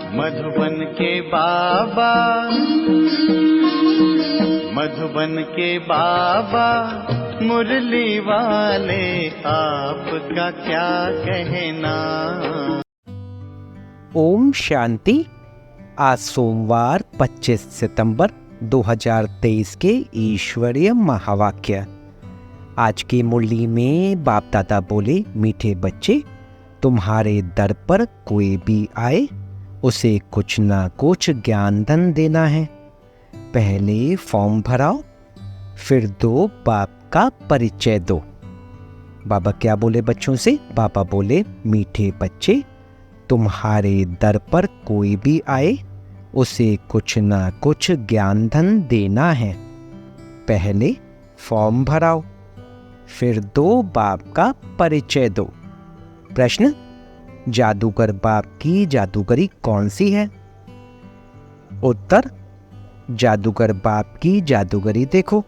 मधुबन के बाबा, मधुबन के बाबा मुरली वाले, आपका क्या कहना। ओम शांति। आज सोमवार 25 सितंबर 2023 के ईश्वरीय महावाक्य। आज की मुरली में बाप दादा बोले, मीठे बच्चे, तुम्हारे दर पर कोई भी आए उसे कुछ ना कुछ ज्ञान धन देना है। पहले फॉर्म भराओ, फिर दो बाप का परिचय दो। बाबा क्या बोले बच्चों से? बाबा बोले, मीठे बच्चे, तुम्हारे दर पर कोई भी आए उसे कुछ ना कुछ ज्ञान धन देना है। पहले फॉर्म भराओ, फिर दो बाप का परिचय दो। प्रश्न, जादूगर बाप की जादूगरी कौन सी है? उत्तर, जादूगर बाप की जादूगरी देखो।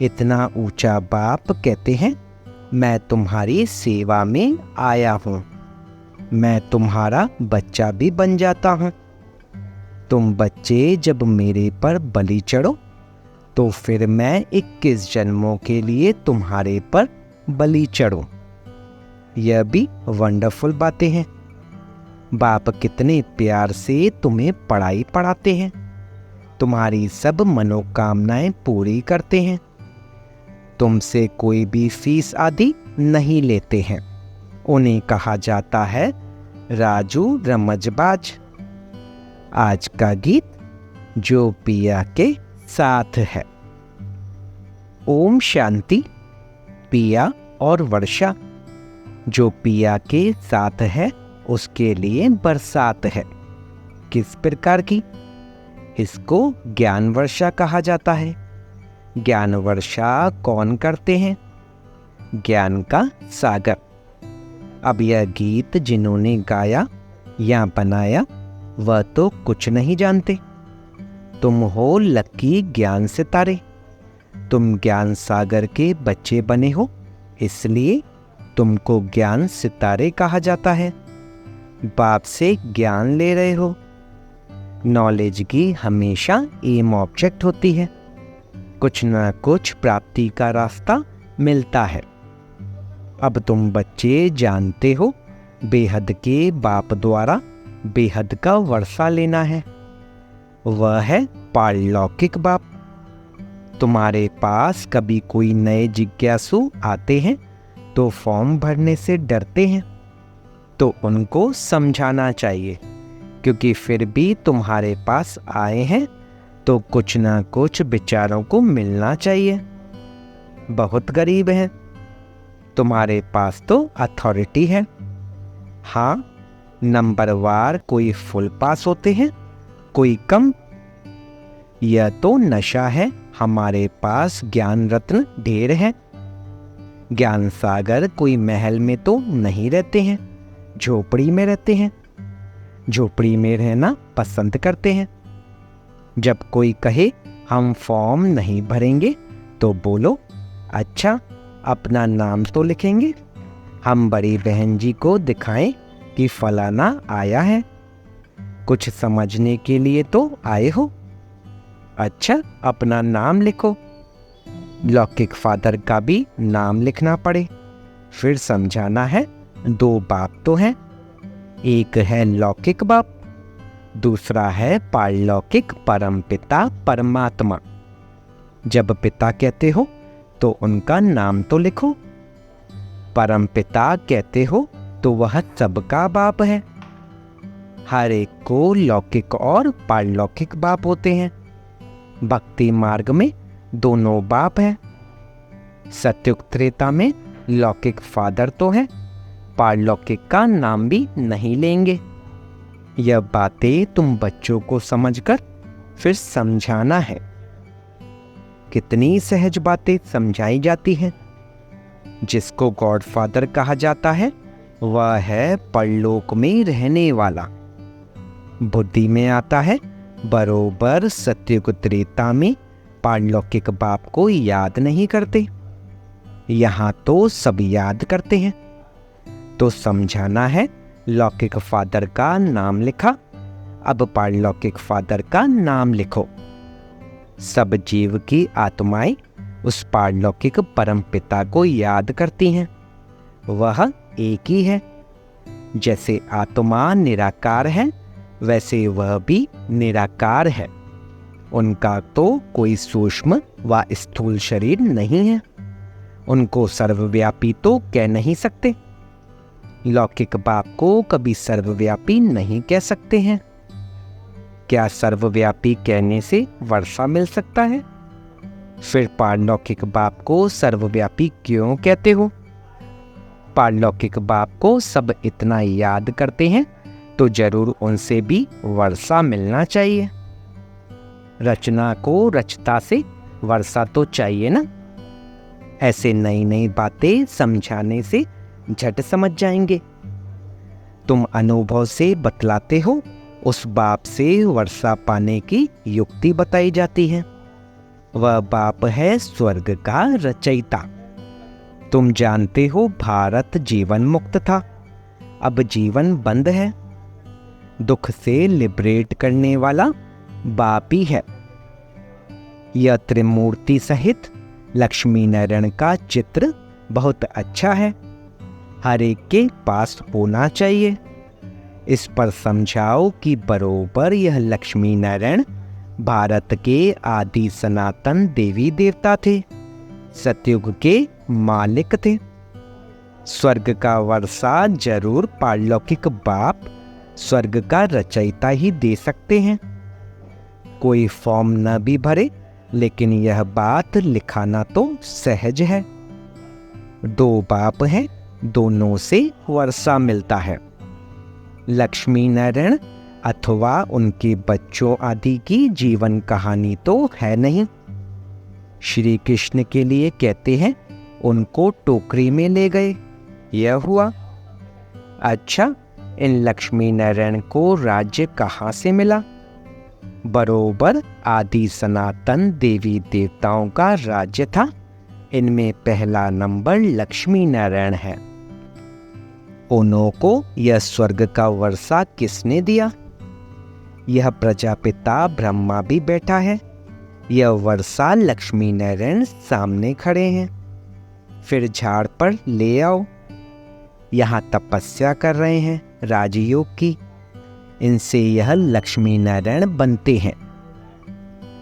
इतना ऊंचा बाप कहते हैं, मैं तुम्हारी सेवा में आया हूं, मैं तुम्हारा बच्चा भी बन जाता हूं। तुम बच्चे जब मेरे पर बलि चढ़ो तो फिर मैं 21 जन्मों के लिए तुम्हारे पर बलि चढ़ूं। यह भी वंडरफुल बातें हैं। बाप कितने प्यार से तुम्हें पढ़ाई पढ़ाते हैं, तुम्हारी सब मनोकामनाएं पूरी करते हैं। तुमसे कोई भी फीस आदि नहीं लेते हैं। उन्हें कहा जाता है राजू रमजबाज। आज का गीत जो पिया के साथ है। ओम शांति। पिया और वर्षा, जो पिया के साथ है उसके लिए बरसात है। किस प्रकार की? इसको ज्ञान वर्षा कहा जाता है। ज्ञान वर्षा कौन करते हैं? ज्ञान का सागर। अब यह गीत जिन्होंने गाया या बनाया वह तो कुछ नहीं जानते। तुम हो लकी ज्ञान सितारे, तुम ज्ञान सागर के बच्चे बने हो, इसलिए तुमको ज्ञान सितारे कहा जाता है। बाप से ज्ञान ले रहे हो। नॉलेज की हमेशा एम ऑब्जेक्ट होती है, कुछ ना कुछ प्राप्ति का रास्ता मिलता है। अब तुम बच्चे जानते हो बेहद के बाप द्वारा बेहद का वर्षा लेना है। वह है पारलौकिक बाप। तुम्हारे पास कभी कोई नए जिज्ञासु आते हैं तो फॉर्म भरने से डरते हैं, तो उनको समझाना चाहिए, क्योंकि फिर भी तुम्हारे पास आए हैं तो कुछ ना कुछ विचारों को मिलना चाहिए। बहुत गरीब हैं, तुम्हारे पास तो अथॉरिटी है। हाँ, नंबरवार कोई फुल पास होते हैं, कोई कम। यह तो नशा है। हमारे पास ज्ञान रत्न ढेर है। ज्ञान सागर कोई महल में तो नहीं रहते हैं, झोपड़ी में रहते हैं। झोपड़ी में रहना पसंद करते हैं। जब कोई कहे हम फॉर्म नहीं भरेंगे तो बोलो, अच्छा अपना नाम तो लिखेंगे, हम बड़ी बहन जी को दिखाएं कि फलाना आया है। कुछ समझने के लिए तो आए हो। अच्छा अपना नाम लिखो। लौकिक फादर का भी नाम लिखना पड़े, फिर समझाना है दो बाप तो हैं, एक है लौकिक बाप, दूसरा है पारलौकिक परम पिता परमात्मा। जब पिता कहते हो तो उनका नाम तो लिखो। परम पिता कहते हो तो वह सबका बाप है। हर एक को लौकिक और पारलौकिक बाप होते हैं। भक्ति मार्ग में दोनों बाप हैं। सत्युग त्रेता में लौकिक फादर तो है, पारलौकिक का नाम भी नहीं लेंगे। यह बातें तुम बच्चों को समझकर फिर समझाना है। कितनी सहज बातें समझाई जाती हैं। जिसको गॉड फादर कहा जाता है वह है परलोक में रहने वाला। बुद्धि में आता है बरोबर सत्युग त्रेता में पारलौकिक बाप को याद नहीं करते, यहाँ तो सब याद करते हैं। तो समझाना है लौकिक फादर का नाम लिखा अब पारलौकिक फादर का नाम लिखो। सब जीव की आत्माएं उस पारलौकिक परम पिता को याद करती हैं। वह एक ही है। जैसे आत्मा निराकार है, वैसे वह भी निराकार है। उनका तो कोई सूक्ष्म व स्थूल शरीर नहीं है। उनको सर्वव्यापी तो कह नहीं सकते। लौकिक बाप को कभी सर्वव्यापी नहीं कह सकते हैं। क्या सर्वव्यापी कहने से वर्षा मिल सकता है? फिर पारलौकिक बाप को सर्वव्यापी क्यों कहते हो? पारलौकिक बाप को सब इतना याद करते हैं तो जरूर उनसे भी वर्षा मिलना चाहिए। रचना को रचता से वर्षा तो चाहिए ना। ऐसे नई नई बातें समझाने से झट समझ जाएंगे। तुम अनुभव से बतलाते हो, उस बाप से वर्षा पाने की युक्ति बताई जाती है। वह बाप है स्वर्ग का रचयिता। तुम जानते हो भारत जीवन मुक्त था, अब जीवन बंद है। दुख से लिबरेट करने वाला बाप ही है। यह त्रिमूर्ति सहित लक्ष्मी नारायण का चित्र बहुत अच्छा है, हर एक के पास होना चाहिए। इस पर समझाओ कि बरोबर यह लक्ष्मी नारायण भारत के आदि सनातन देवी देवता थे, सतयुग के मालिक थे। स्वर्ग का वर्षा जरूर पारलौकिक बाप स्वर्ग का रचयिता ही दे सकते हैं। कोई फॉर्म न भी भरे, लेकिन यह बात लिखाना तो सहज है। दो बाप हैं, दोनों से वर्षा मिलता है। लक्ष्मी नारायण अथवा उनके बच्चों आदि की जीवन कहानी तो है नहीं। श्री कृष्ण के लिए कहते हैं उनको टोकरी में ले गए, यह हुआ। अच्छा, इन लक्ष्मी नारायण को राज्य कहाँ से मिला? बरोबर आदि सनातन देवी देवताओं का राज्य था। इनमें पहला नंबर लक्ष्मी नारायण है। उन्हों को यह स्वर्ग का वर्षा किसने दिया? यह प्रजापिता ब्रह्मा भी बैठा है। यह वर्षा लक्ष्मी नारायण सामने खड़े हैं। फिर झाड़ पर ले आओ। यहाँ तपस्या कर रहे हैं राजयोग की। इनसे यह लक्ष्मी नारायण बनते हैं।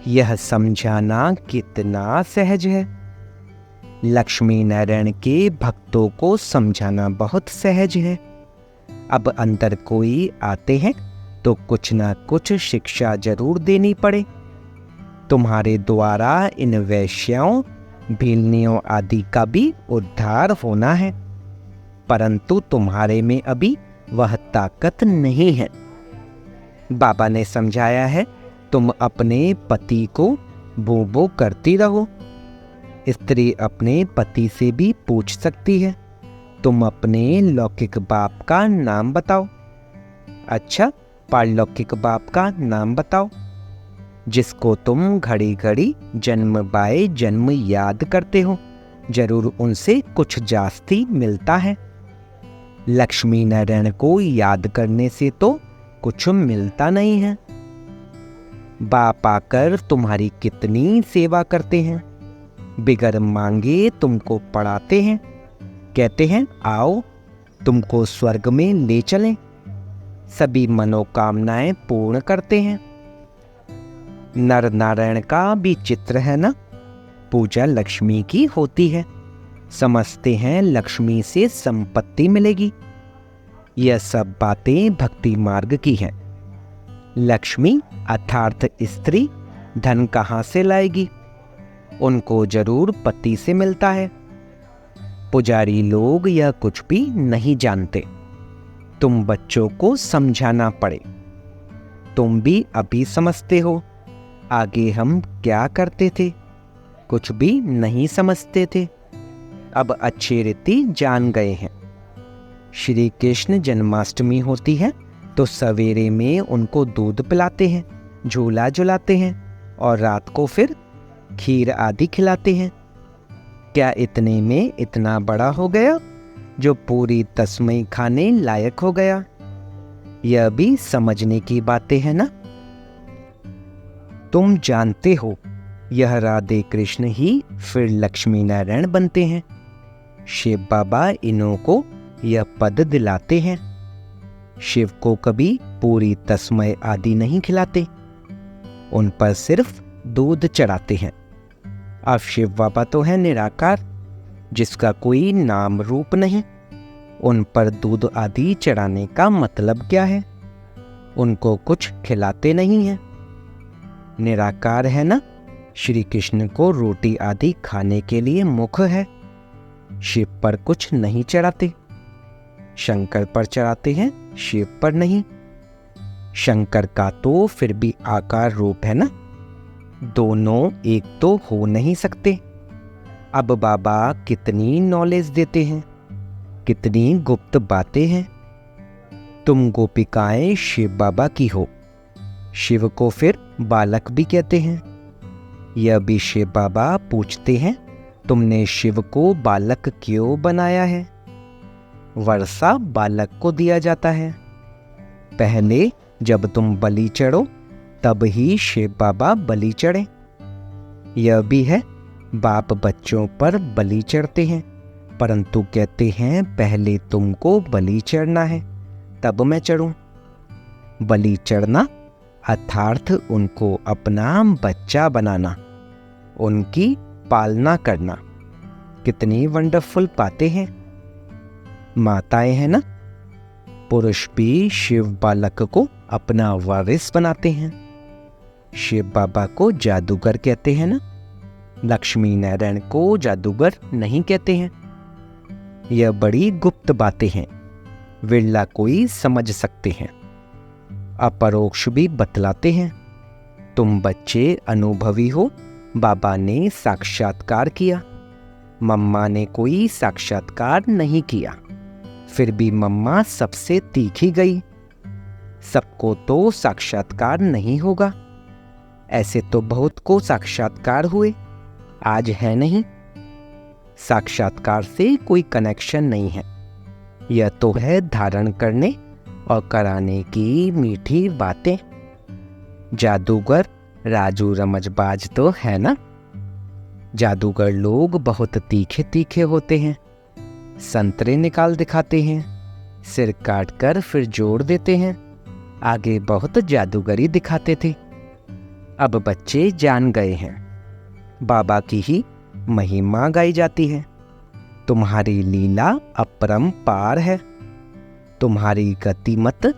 यह समझाना कितना सहज है। लक्ष्मी नारायण के भक्तों को समझाना बहुत सहज है। अब अंदर कोई आते हैं तो कुछ ना कुछ शिक्षा जरूर देनी पड़े। तुम्हारे द्वारा इन वैश्याओं, भीलनियों आदि का भी उद्धार होना है, परंतु तुम्हारे में अभी वह ताकत नहीं है। बाबा ने समझाया है, तुम अपने पति को बो बो करती रहो। स्त्री अपने पति से भी पूछ सकती है, तुम अपने लौकिक बाप का नाम बताओ। अच्छा, पारलौकिक बाप का नाम बताओ, जिसको तुम घड़ी घड़ी जन्म बाय जन्म याद करते हो। जरूर उनसे कुछ जास्ती मिलता है। लक्ष्मी नारायण को याद करने से तो कुछ मिलता नहीं है। बाप आकर तुम्हारी कितनी सेवा करते हैं, बिगर मांगे तुमको पढ़ाते हैं, कहते हैं आओ तुमको स्वर्ग में ले चलें, सभी मनोकामनाएं पूर्ण करते हैं। नर नारायण का भी चित्र है ना, पूजा लक्ष्मी की होती है। समझते हैं लक्ष्मी से संपत्ति मिलेगी। यह सब बातें भक्ति मार्ग की हैं। लक्ष्मी अर्थात स्त्री धन कहाँ से लाएगी? उनको जरूर पति से मिलता है। पुजारी लोग यह कुछ भी नहीं जानते। तुम बच्चों को समझाना पड़े। तुम भी अभी समझते हो, आगे हम क्या करते थे? कुछ भी नहीं समझते थे, अब अच्छी रीति जान गए हैं। श्री कृष्ण जन्माष्टमी होती है तो सवेरे में उनको दूध पिलाते हैं, झूला झुलाते हैं और रात को फिर खीर आदि खिलाते हैं। क्या इतने में इतना बड़ा हो गया जो पूरी तस्मई खाने लायक हो गया? यह भी समझने की बातें हैं ना। तुम जानते हो यह राधे कृष्ण ही फिर लक्ष्मी नारायण बनते हैं। शिव बाबा इन्हों को यह पद दिलाते हैं। शिव को कभी पूरी तस्मय आदि नहीं खिलाते, उन पर सिर्फ दूध चढ़ाते हैं। अब शिव बाबा तो है निराकार, जिसका कोई नाम रूप नहीं। उन पर दूध आदि चढ़ाने का मतलब क्या है? उनको कुछ खिलाते नहीं हैं। निराकार है ना, श्री कृष्ण को रोटी आदि खाने के लिए मुख है। शिव पर कुछ नहीं चढ़ाते, शंकर पर चढ़ाते हैं, शिव पर नहीं। शंकर का तो फिर भी आकार रूप है ना, दोनों एक तो हो नहीं सकते। अब बाबा कितनी नॉलेज देते हैं, कितनी गुप्त बातें हैं। तुम गोपिकाएं शिव बाबा की हो। शिव को फिर बालक भी कहते हैं। यह भी शिव बाबा पूछते हैं, तुमने शिव को बालक क्यों बनाया है? वर्षा बालक को दिया जाता है। पहले जब तुम बलि चढ़ो तब ही शिव बाबा बलि चढ़े। यह भी है, बाप बच्चों पर बलि चढ़ते हैं, परंतु कहते हैं पहले तुमको बलि चढ़ना है तब मैं चढ़ूं। बलि चढ़ना अर्थात उनको अपना बच्चा बनाना, उनकी पालना करना। कितनी वंडरफुल बातें हैं। माताएं हैं ना, पुरुष भी शिव बालक को अपना वारिस बनाते हैं। शिव बाबा को जादूगर कहते हैं ना, लक्ष्मी नारायण को जादूगर नहीं कहते हैं। यह बड़ी गुप्त बातें हैं, विरला कोई समझ सकते हैं। अपरोक्ष भी बतलाते हैं। तुम बच्चे अनुभवी हो, बाबा ने साक्षात्कार किया, मम्मा ने कोई साक्षात्कार नहीं किया, फिर भी मम्मा सबसे तीखी गई। सबको तो साक्षात्कार नहीं होगा, ऐसे तो बहुत को साक्षात्कार हुए, आज है नहीं। साक्षात्कार से कोई कनेक्शन नहीं है, यह तो है धारण करने और कराने की मीठी बातें। जादूगर राजू रमजबाज तो है ना। जादूगर लोग बहुत तीखे तीखे होते हैं, संतरे निकाल दिखाते हैं, सिर काट कर फिर जोड़ देते हैं। आगे बहुत जादूगरी दिखाते थे। अब बच्चे जान गए हैं, बाबा की ही महिमा गाई जाती है। तुम्हारी लीला अपरंपार है, तुम्हारी गतिमत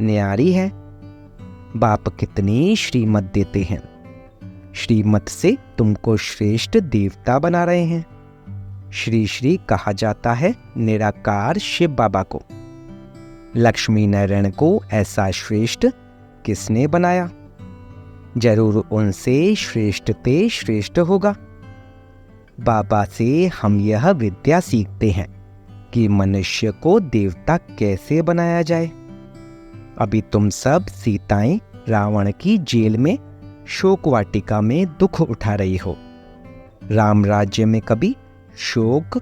न्यारी है। बाप कितनी श्रीमत देते हैं, श्रीमत से तुमको श्रेष्ठ देवता बना रहे हैं। श्री श्री कहा जाता है निराकार शिव बाबा को। लक्ष्मी नारायण को ऐसा श्रेष्ठ किसने बनाया? जरूर उनसे श्रेष्ठ ते श्रेष्ठ होगा। बाबा से हम यह विद्या सीखते हैं कि मनुष्य को देवता कैसे बनाया जाए। अभी तुम सब सीताएं रावण की जेल में शोक वाटिका में दुख उठा रही हो। राम राज्य में कभी शोक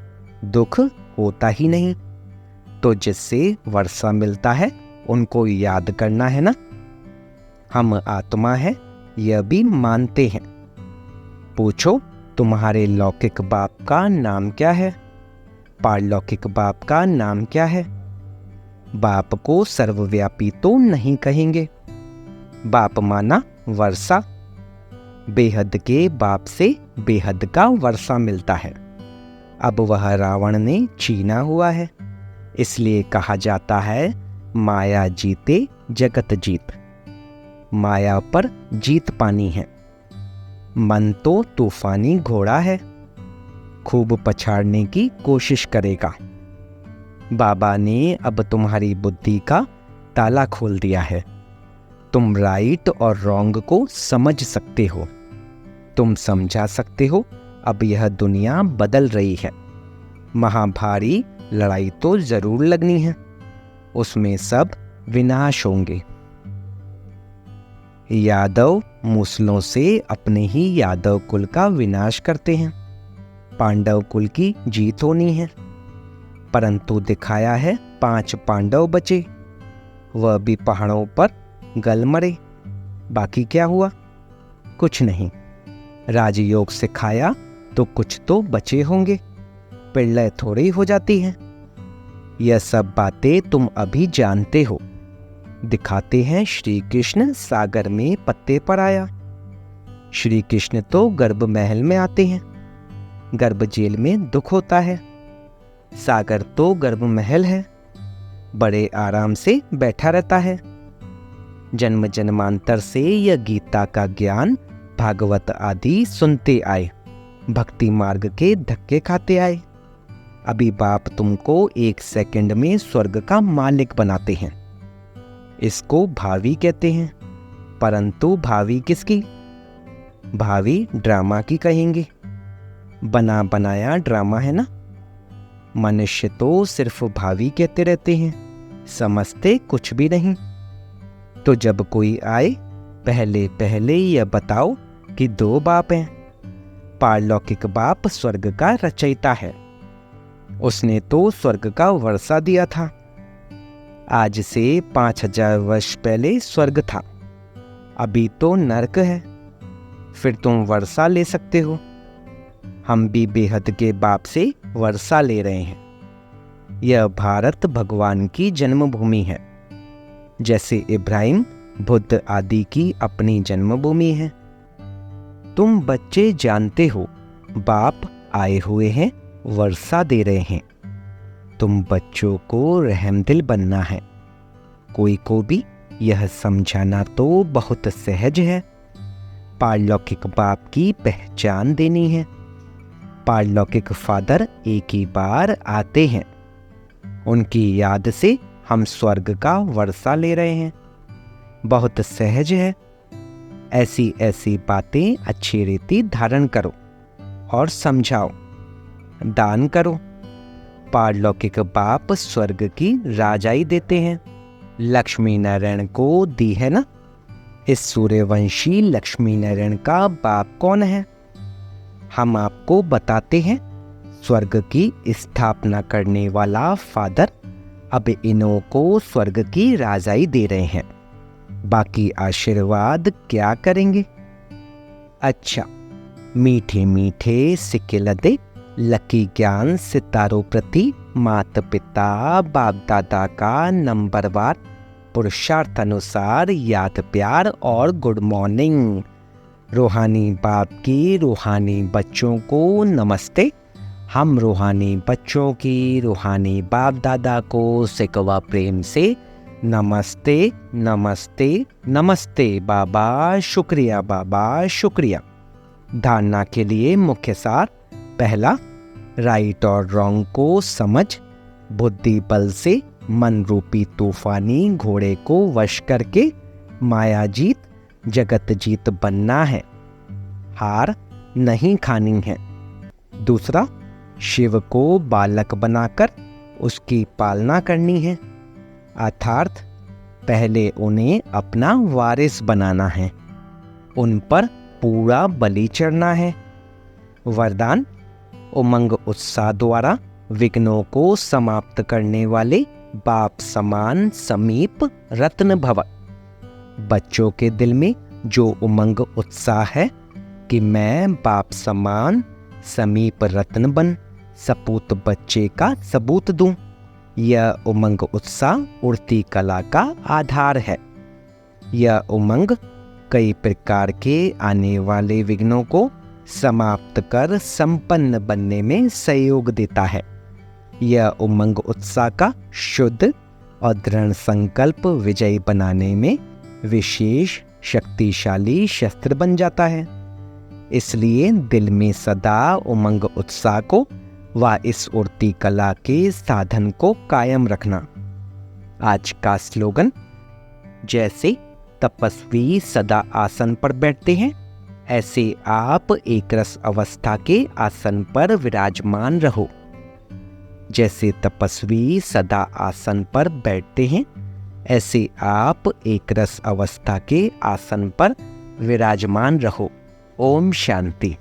दुख होता ही नहीं, तो जिससे वर्षा मिलता है उनको याद करना है ना। हम आत्मा है यह भी मानते हैं। पूछो तुम्हारे लौकिक बाप का नाम क्या है, पारलौकिक बाप का नाम क्या है। बाप को सर्वव्यापी तो नहीं कहेंगे। बाप माना वर्षा, बेहद के बाप से बेहद का वर्षा मिलता है। अब वह रावण ने छीना हुआ है, इसलिए कहा जाता है माया जीते जगत जीत। माया पर जीत पानी है। मन तो तूफानी घोड़ा है, खूब पछाड़ने की कोशिश करेगा। बाबा ने अब तुम्हारी बुद्धि का ताला खोल दिया है। तुम राइट और रॉन्ग को समझ सकते हो, तुम समझा सकते हो। अब यह दुनिया बदल रही है। महाभारी लड़ाई तो जरूर लगनी है, उसमें सब विनाश होंगे। यादव मूसलों से अपने ही यादव कुल का विनाश करते हैं। पांडव कुल की जीत होनी है, परंतु दिखाया है 5 पांडव बचे। वह भी पहाड़ों पर गल मरे। बाकी क्या हुआ? कुछ नहीं। राजयोग सिखाया तो कुछ तो बचे होंगे, प्रलय थोड़ी हो जाती है। यह सब बातें तुम अभी जानते हो। दिखाते हैं श्री कृष्ण सागर में पत्ते पर आया। श्री कृष्ण तो गर्भ महल में आते हैं, गर्भ जेल में दुख होता है। सागर तो गर्भ महल है, बड़े आराम से बैठा रहता है। जन्म जन्मांतर से यह गीता का ज्ञान, भागवत आदि सुनते आए, भक्ति मार्ग के धक्के खाते आए। अभी बाप तुमको 1 सेकंड में स्वर्ग का मालिक बनाते हैं। इसको भावी कहते हैं, परंतु भावी किसकी? भावी ड्रामा की कहेंगे। बना बनाया ड्रामा है ना। मनुष्य तो सिर्फ भावी कहते रहते हैं, समझते कुछ भी नहीं। तो जब कोई आए, पहले पहले यह बताओ कि 2 बाप हैं। पारलौकिक बाप स्वर्ग का रचयिता है, उसने तो स्वर्ग का वर्षा दिया था। आज से 5000 वर्ष पहले स्वर्ग था, अभी तो नरक है। फिर तुम वर्षा ले सकते हो। हम भी बेहद के बाप से वर्षा ले रहे हैं। यह भारत भगवान की जन्मभूमि है, जैसे इब्राहिम, बुद्ध आदि की अपनी जन्मभूमि है। तुम बच्चे जानते हो, बाप आए हुए हैं, वर्षा दे रहे हैं। तुम बच्चों को रहमदिल बनना है। कोई को भी यह समझाना तो बहुत सहज है। पारलौकिक बाप की पहचान देनी है। पारलौकिक फादर एक ही बार आते हैं, उनकी याद से हम स्वर्ग का वर्षा ले रहे हैं। बहुत सहज है। ऐसी ऐसी बातें अच्छी रीति धारण करो और समझाओ, दान करो। पारलौकिक बाप स्वर्ग की राजाई देते हैं। लक्ष्मी नारायण को दी है ना। इस सूर्यवंशी लक्ष्मी नारायण का बाप कौन है? हम आपको बताते हैं। स्वर्ग की स्थापना करने वाला फादर अब इन्हों को स्वर्ग की राजाई दे रहे हैं। बाकी आशीर्वाद क्या करेंगे? अच्छा, मीठे मीठे सिक्के लदे, लकी ज्ञान सितारों प्रति, माता पिता बाप दादा का नंबरवार पुरुषार्थ अनुसार याद प्यार और गुड मॉर्निंग। रूहानी बाप की रूहानी बच्चों को नमस्ते। हम रूहानी बच्चों की रूहानी बाप दादा को सिकवा प्रेम से नमस्ते नमस्ते नमस्ते बाबा, शुक्रिया बाबा, शुक्रिया। धारणा के लिए मुख्य सार: पहला, राइट और रॉन्ग को समझ, बुद्धि बल से मन रूपी तूफानी घोड़े को वश करके माया जीत, जगत जीत बनना है। हार नहीं खानी है। दूसरा, शिव को बालक बनाकर उसकी पालना करनी है, अर्थात पहले उन्हें अपना वारिस बनाना है, उन पर पूरा बलि चढ़ना है। वरदान: उमंग उत्साह द्वारा विघ्नों को समाप्त करने वाले बाप समान समीप रत्न भव। बच्चों के दिल में जो उमंग उत्साह है कि मैं बाप समान समीप रत्न बन सपूत बच्चे का सबूत दूं, यह उमंग उत्साह उड़ती कला का आधार है। यह उमंग कई प्रकार के आने वाले विघ्नों को समाप्त कर संपन्न बनने में सहयोग देता है। यह उमंग उत्साह का शुद्ध और दृढ़ संकल्प विजयी बनाने में विशेष शक्तिशाली शस्त्र बन जाता है। इसलिए दिल में सदा उमंग उत्साह को व इस उड़ती कला के साधन को कायम रखना। आज का स्लोगन: जैसे तपस्वी सदा आसन पर बैठते हैं, ऐसे आप एक रस अवस्था के आसन पर विराजमान रहो। जैसे तपस्वी सदा आसन पर बैठते हैं, ऐसे आप एक रस अवस्था के आसन पर विराजमान रहो। ओम शांति।